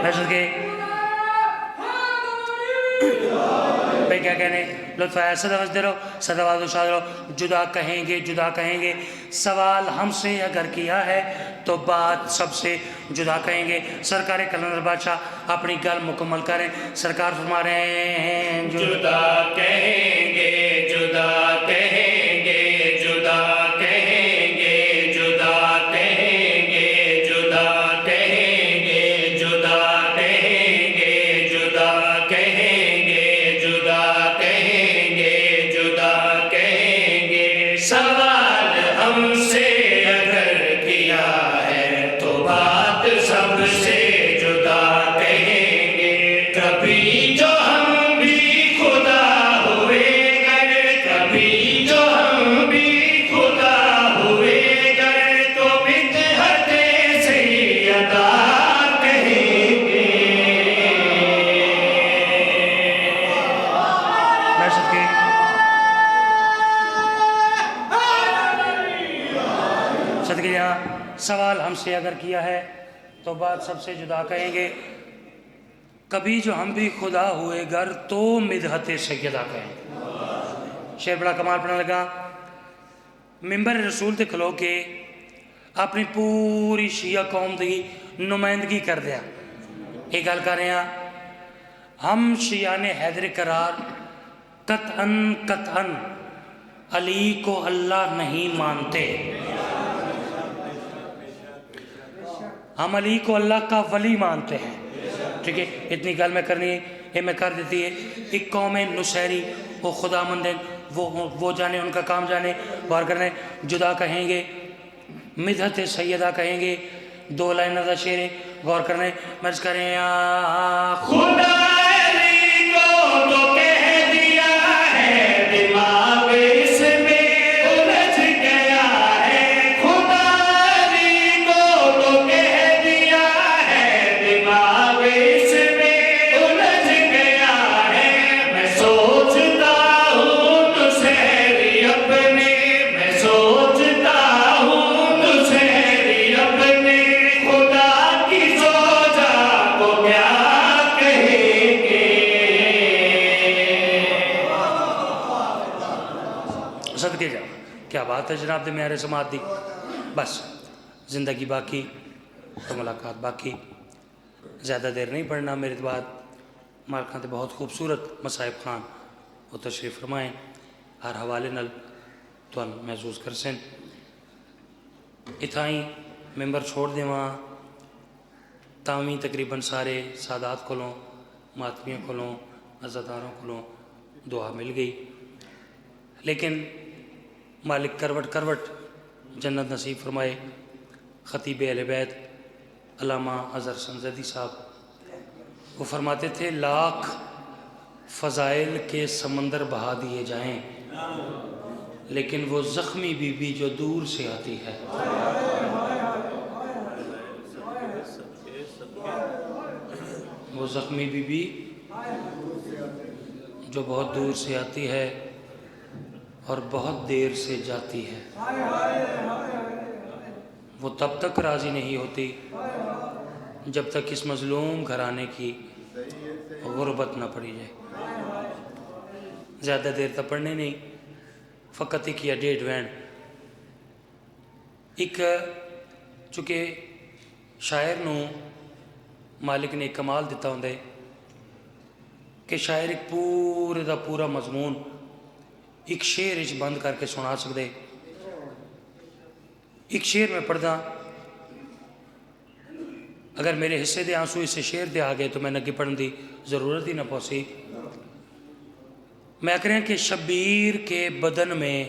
Speaker 1: میں سن کے بھائی کیا کہنے لطف آیا. صداوت دے رہو, صداوت شاد رہو. جدا کہیں گے, جدا کہیں گے. سوال ہم سے اگر کیا ہے تو بات سب سے جدا کہیں گے. سرکار کلندر بادشاہ اپنی گل مکمل کریں. سرکار فرما رہے ہیں
Speaker 3: جدا کہیں گے, جدا کہیں گے, جدا کہیں گے, جدا کہیں گے, جدا کہیں گے, جدا کہیں گے, جدا کہیں گے, جدا کہیں گے, جدا کہیں گے. سوال ہم سے اگر کیا ہے تو بات سب سے جدا کہیں گے. کبھی جو ہم بھی خدا ہوئے گر, کبھی جو ہم بھی خدا ہوئے گر, تو بدعت سیدہ کہیں گے.
Speaker 1: میں سب کے صدقے یہاں سوال ہم سے اگر کیا ہے تو بات سب سے جدا کہیں گے. کبھی جو ہم بھی خدا ہوئے گر تو مدحت سیدہ کہیں. شعر بڑا کمال پڑھنے لگا. ممبر رسول تے کھلو کے اپنی پوری شیعہ قوم دی نمائندگی کر دیا. ایک گل کر رہے ہیں, ہم شیعان حیدر قرار قطعاً قطعاً علی کو اللہ نہیں مانتے. ہم علی کو اللہ کا ولی مانتے ہیں. ٹھیک ہے, اتنی گل میں کرنی ہے, یہ میں کر دیتی ہے. ایک قوم نصیری وہ خدا مند ہیں, وہ جانے, ان کا کام جانے. غور کرنے, جدا کہیں گے, مدحت سیدہ کہیں گے. دو لائنہ دا شعر ہے, غور کرنے. مرض کریں
Speaker 3: خدا علی کو تو کہہ دیا ہے, دماغ اس میں الجھ گیا ہے. خدا علی کو تو کہہ دیا ہے, دماغ اس میں الجھ گیا ہے. میں سوچتا ہوں نصیری اپنے, میں سوچتا ہوں نصیری اپنے, خدا کی زوجہ کو کیا کہیں گے.
Speaker 1: صدقے جاؤ, کیا بات ہے جناب دے میارے سماعت دی. بس زندگی باقی تو ملاقات باقی. زیادہ دیر نہیں پڑھنا. میرے بعد مالکان تے بہت خوبصورت مصائب خان وہ تشریف فرمائیں. ہر حوالے نل تو محسوس کر سن. اتھائیں ممبر چھوڑ دے وہاں تاویں تقریباً سارے سادات کولوں, ماتمیوں کولوں, عزاداروں کولوں دعا مل گئی. لیکن مالک کروٹ کروٹ جنت نصیب فرمائے. خطیب اہل بیت علامہ اظہر سنزدی صاحب وہ فرماتے تھے, لاکھ فضائل کے سمندر بہا دیے جائیں لیکن وہ زخمی بی بی جو دور سے آتی ہے، وہ زخمی بی بی جو بہت دور سے آتی ہے اور بہت دیر سے جاتی ہے، وہ تب تک راضی نہیں ہوتی جب تک اس مظلوم گھرانے کی غربت نہ پڑی جائے۔ زیادہ دیر تک پڑھنے نہیں، فقط ایک یا ڈیڑھ وین ایک، چونکہ شاعر نو مالک نے ایک کمال دیتا ہوں دے کہ شاعر ایک پورے دا پورا مضمون ایک شعر اچ بند کر کے سنا سکتے۔ ایک شعر میں پڑھدا، اگر میرے حصے دے آنسو اس سے شعر دے آگئے تو میں نگی پڑھن دی ضرورت ہی نہ پہنچی۔ میں کہہ رہا کہ شبیر کے بدن میں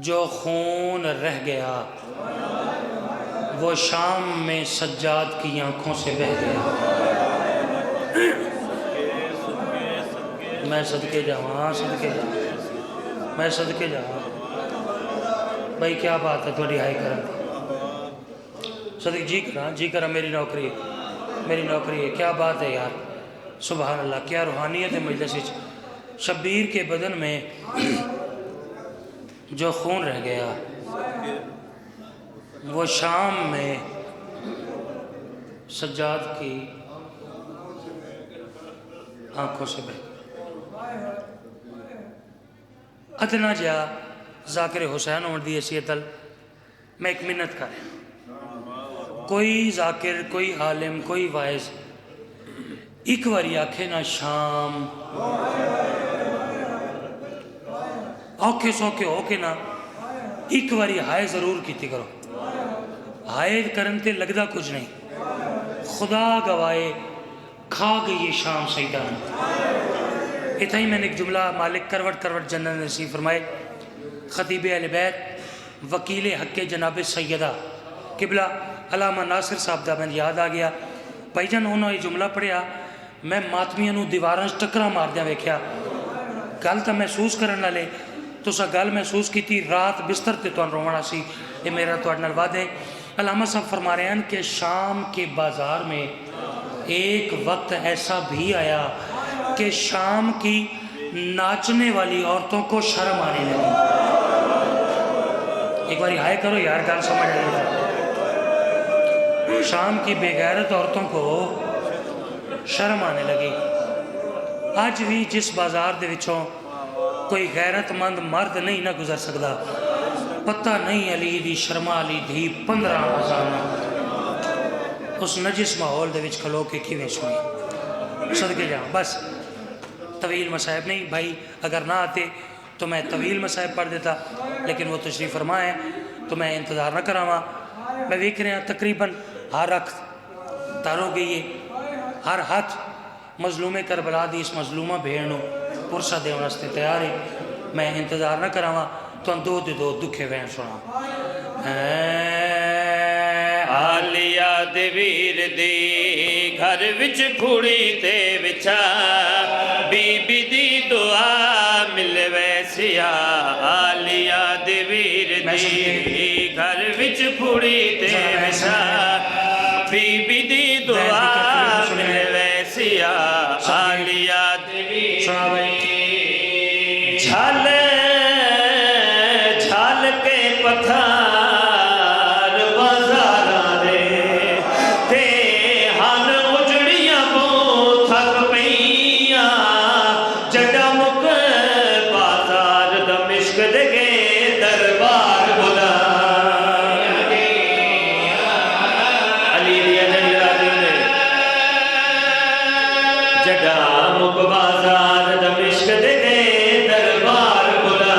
Speaker 1: جو خون رہ گیا وہ شام میں سجاد کی آنکھوں سے بہہ گیا۔ میں صدقے جاواں، صدقے جاواں، میں صدقے جاواں۔ بھائی کیا بات ہے تھوڑی ہائی کرن دی، صدق جی کرا میری نوکری ہے، میری نوکری ہے، کیا بات ہے یار، سبحان اللہ، کیا روحانیت ہے مجلس وچ۔ شبیر کے بدن میں جو خون رہ گیا وہ شام میں سجاد کی آنکھوں سے بہہ گیا۔ ادنا جا ذاکر حسین ہونے دی حیثیت میں ایک منت کریں، کوئی ذاکر، کوئی عالم، کوئی واعظ ایک واری آکھے نا شام، اوکے سوکے ہو کے نا ایک واری ہائے ضرور کیتی کرو۔ ہائے کرن تے لگدا کچھ نہیں، خدا گوائے کھا گئی یہ شام سیدان۔ اتنا ہی میں نے ایک جملہ مالک کروٹ کروٹ جنت نصیب فرمائے، خطیب اہل بیت وکیل حق جناب سیدہ قبلہ علامہ ناصر صاحب دا میں یاد آ گیا۔ بھائی جان انہوں نے جملہ پڑھیا، میں ماتمیاں نو دیواراں ٹکرا مار دیا ویکھیا، گل تا محسوس کرن والے تو سا گل محسوس کی تھی، رات بستر تے تو رونا سی، یہ میرا تو اڈنال وعدہ ہے۔ علامہ صاحب فرما رہے ہیں کہ شام کے بازار میں ایک وقت ایسا بھی آیا کہ شام کی ناچنے والی عورتوں کو شرم آنے لگی۔ ایک باری ہائے کرو یار، گل سمجھ آئی۔ شام کی بے غیرت عورتوں کو شرم آنے لگی۔ آج بھی جس بازار دے وچوں کوئی غیرت مند مرد نہیں نہ گزر سکتا، پتہ نہیں علی دی شرما علی دھی 15 ہزار اس نجس ماحول دے وچ کھلو کے کیویں سنی۔ صدقے جاؤں، بس طویل مصائب نہیں بھائی، اگر نہ آتے تو میں طویل مصائب پڑھ دیتا، لیکن وہ تشریف فرما ہے تو میں انتظار نہ کراواں۔ میں ویکھ رہا تقریباً ہر رکھ تارو گئی ہے، ہر ہاتھ مظلوم کربلا دی اس مظلومہ بھیڑ پرسہ دے واسطے تیار ہے۔ میں انتظار نہ کراواں تو دو دکھے وین سنا۔
Speaker 3: آلیا دے ویر دی گھر وچ کھوڑی تے وچا، بی بی دی دعا مل ویسیا۔ آلیا دے ویر دی گھر وچ کھوڑی تے وچا، بی بی دی دعا مل ویسیا۔ آلیا دے ویر جھل جھل کے پتھر بازاراں دے تے ہن اجڑیاں بو تھک پئیاں، جڈا مک بازار دمشق دے گئے دربار بلا۔ علی دیا جلیلہ دے جڈا مک بازار دمشق دے گئے دربار بلا۔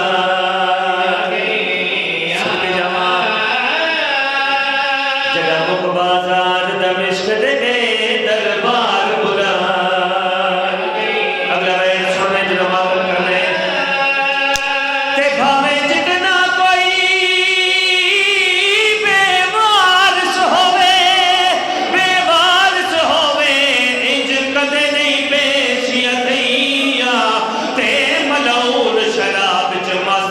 Speaker 3: صدقے جاواں، جڈا مک بازار دمشق دے گئے دربار بلا۔ اگلا بیت سنے جنو معلوم کرنے، تے بھاویں جتنا کوئی بے وارث ہووے، انج کدے نہیں بیشیاں دئیاں، تے ملعون شراب چ مست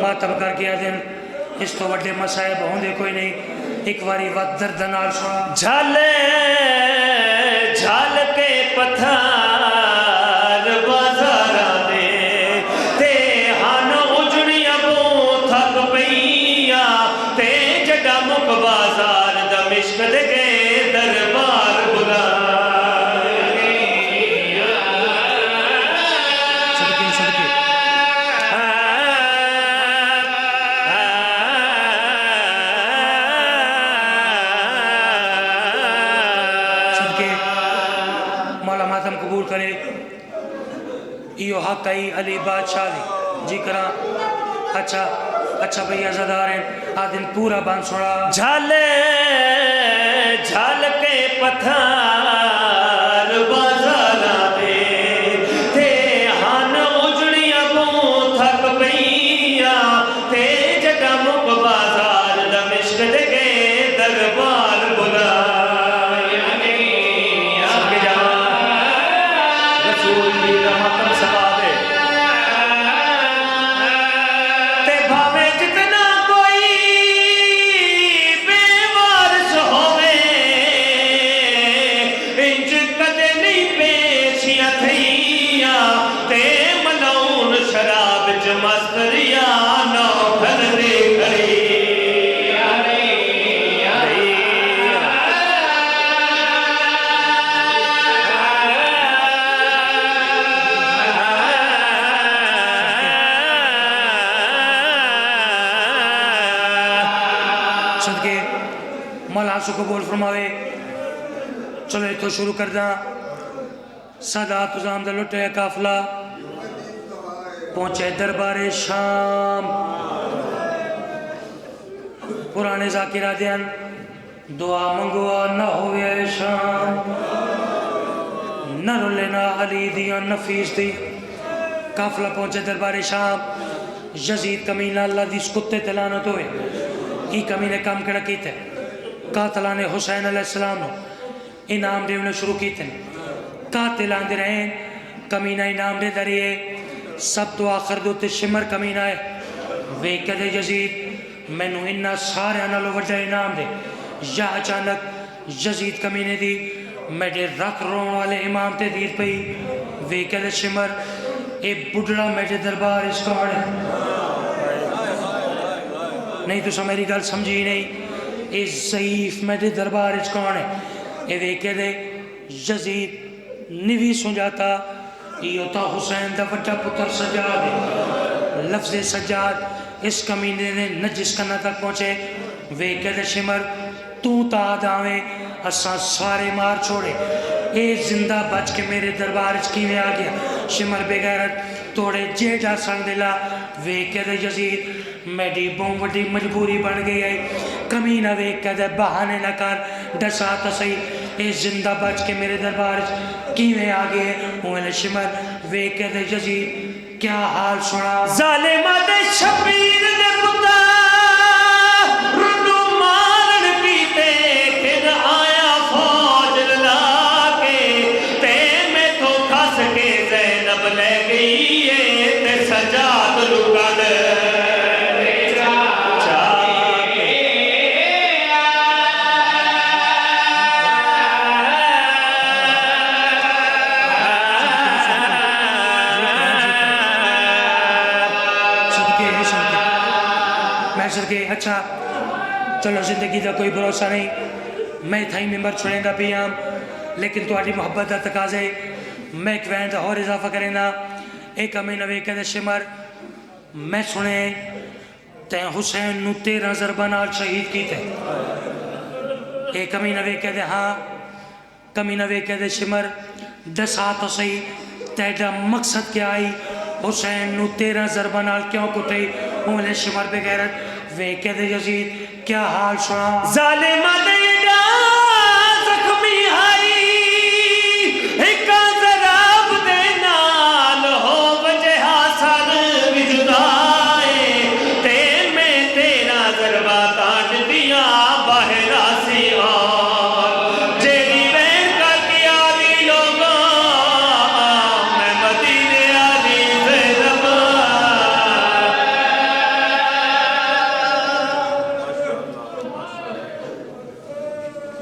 Speaker 1: ماتم کر کے دن اس تو وڈے مسائب ہوندے کوئی نہیں ایک واری وقت درد نال سنا
Speaker 3: جھل جھل کے پتھر بازار دے تے ہن اجڑیاں بو تھک پئیاں تے جڈا مک بازار دمشق دے گئے دربار بلا
Speaker 1: قبول کرے یہ حق آئی علی بادشاہ دی جی کرا اچھا بھئی عزادار ہیں آدن پورا بان سنا
Speaker 3: جھل جھل کے پتھر بازار دے تے ہن اجڑیاں بو تھک پئیاں تے جڈا مک بازار دمشق دے گئے دربار بلا
Speaker 1: صدقے مولا سو قبول فرماوے چلو تو شروع کردہ سادات ازام دا لٹے کافلہ پہنچے دربار شام پرانے ذاکرہ دیان دعا منگوا نہ ہوئے شام نہ رلینا علی دیان نفیس دی کافلہ پہنچے دربار شام یزید کمینہ اللہ دی سکتے تلانت ہوئے ای کمینے کام کڑا کیتے قاتلان حسین علیہ السلام نو انعام دے انہیں شروع کیتے قاتلان دے رہیں کمینہ انعام دے دریئے سب تو آخر دوتے شمر کمینہ ہے وے کدے یزید میں نو انہا سارے انہا وڈا انعام دے یا اچانک یزید کمینے دی میڈے رکھ رون والے امام تے دیر پئی وے کدے شمر اے بڑھڑا میڈے دربار اس کو مڑے نہیں تو سا میری گل سمجھی نہیں اے ضعیف میڈے دربار اس کون ہے اے دیکھے دے یزید نوی سنجاتا یہ تا حسین دا وڈا پتر سجاد ہے لفظ سجاد اس کمینے نے نجس کرنا تک پہنچے ویکے دے شمر تو تا داویں اساں سارے مار چھوڑے اے زندہ بچ کے میرے دربار اس کی میں آ گیا شمر بغیرت توڑے جے جا سنگ دلا ویکے دے یزید میڈی بوں وڈی مجبوری بن گئی ہے کمینہ ویکے دے بہانے نہ کر ڈسا تسی اے زندہ بچ کے میرے دربار کی میں آ گئے انہیں شمر ویکے دے یزید کیا حال سنا
Speaker 3: ظالمہ دے شبیر دے پتا رنو مارن پیتے کن آیا فوج للا کے تے میں تو کھس کے زینب لے گئی ہے تے سجاد لکڑ
Speaker 1: کہ اچھا چلو زندگی دا کوئی بھروسہ نہیں میں تھائی ممبر چھوڑیں دا پیام لیکن تو آٹی محبت دا تقاضے میں ایک وین دا اور اضافہ کریں دا ایک امین ویکے دے شمر میں سنیں تین حسین نو 13 ضربانال شہید کی تے ایک امین ویکے دے ہاں کمین ویکے دے شمر دسا تو صحیح تیڈا مقصد کیا آئی حسین نو 13 ضربانال کیوں کتے انہیں شمر بغیرت ویکے دے یزید کیا حال سنا
Speaker 3: ظالمہ دے